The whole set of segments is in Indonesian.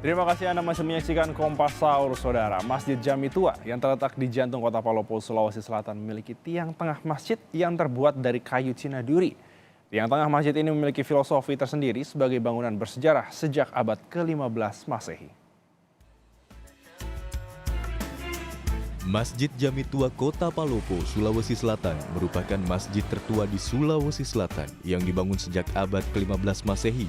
Terima kasih Anda masih menyaksikan Kompas Sahur, Saudara. Masjid Jami Tua yang terletak di jantung kota Palopo, Sulawesi Selatan memiliki tiang tengah masjid yang terbuat dari kayu Cina duri. Tiang tengah masjid ini memiliki filosofi tersendiri sebagai bangunan bersejarah sejak abad ke-15 Masehi. Masjid Jami Tua Kota Palopo, Sulawesi Selatan merupakan masjid tertua di Sulawesi Selatan yang dibangun sejak abad ke-15 Masehi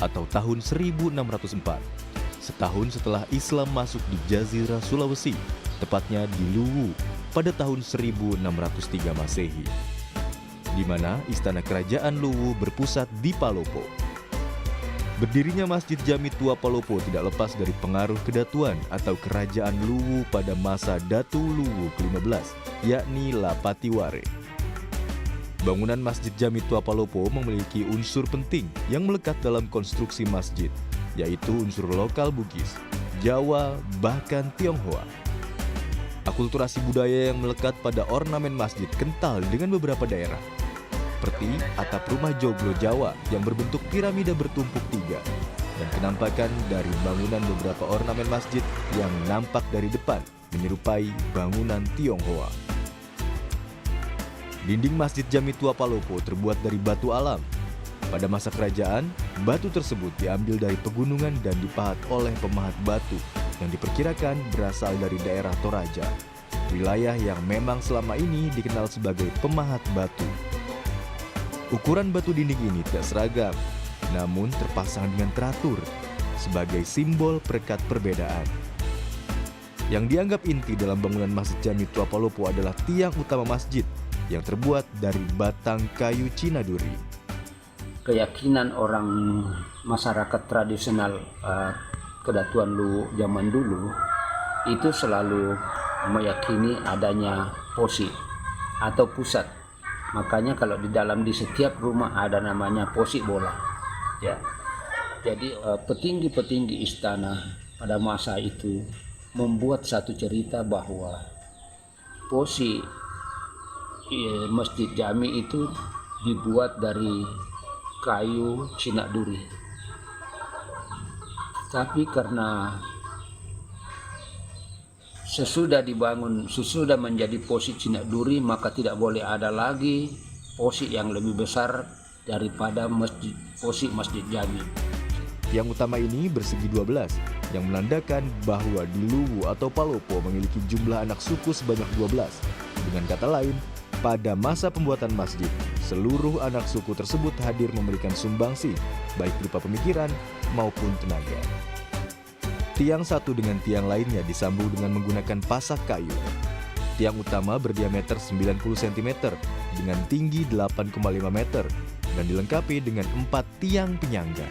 atau tahun 1604. Setahun setelah Islam masuk di Jazirah Sulawesi, tepatnya di Luwu pada tahun 1603 Masehi, di mana istana kerajaan Luwu berpusat di Palopo. Berdirinya Masjid Jami Tua Palopo tidak lepas dari pengaruh kedatuan atau kerajaan Luwu pada masa Datu Luwu ke-15, yakni Lapatiware. Bangunan Masjid Jami Tua Palopo memiliki unsur penting yang melekat dalam konstruksi masjid, yaitu unsur lokal Bugis, Jawa, bahkan Tionghoa. Akulturasi budaya yang melekat pada ornamen masjid kental dengan beberapa daerah, seperti atap rumah joglo Jawa yang berbentuk piramida bertumpuk tiga, dan kenampakan dari bangunan beberapa ornamen masjid yang nampak dari depan menyerupai bangunan Tionghoa. Dinding Masjid Jami Tua Palopo terbuat dari batu alam. Pada masa kerajaan, batu tersebut diambil dari pegunungan dan dipahat oleh pemahat batu yang diperkirakan berasal dari daerah Toraja, wilayah yang memang selama ini dikenal sebagai pemahat batu. Ukuran batu dinding ini tidak seragam, namun terpasang dengan teratur sebagai simbol perekat perbedaan. Yang dianggap inti dalam bangunan Masjid Jami Tua Palopo adalah tiang utama masjid yang terbuat dari batang kayu Cina duri. Keyakinan orang masyarakat tradisional kedatuan Luwu zaman dulu itu selalu meyakini adanya posi atau pusat. Makanya kalau di setiap rumah ada namanya posi bola. Ya. Jadi petinggi-petinggi istana pada masa itu membuat satu cerita bahwa posi Masjid Jami itu dibuat dari kayu Cina duri. Tapi karena sesudah menjadi posi Cina duri, maka tidak boleh ada lagi posi yang lebih besar daripada posi Masjid Jami. Yang utama ini bersegi 12, yang menandakan bahwa di Luwu atau Palopo memiliki jumlah anak suku sebanyak 12. Dengan kata lain, pada masa pembuatan masjid, seluruh anak suku tersebut hadir memberikan sumbangsi, baik berupa pemikiran maupun tenaga. Tiang satu dengan tiang lainnya disambung dengan menggunakan pasak kayu. Tiang utama berdiameter 90 cm dengan tinggi 8,5 meter dan dilengkapi dengan 4 tiang penyangga.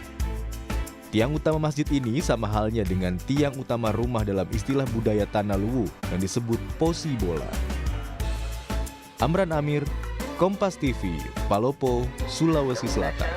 Tiang utama masjid ini sama halnya dengan tiang utama rumah dalam istilah budaya tanah Luwu yang disebut posi bola. Amran Amir, Kompas TV, Palopo, Sulawesi Selatan.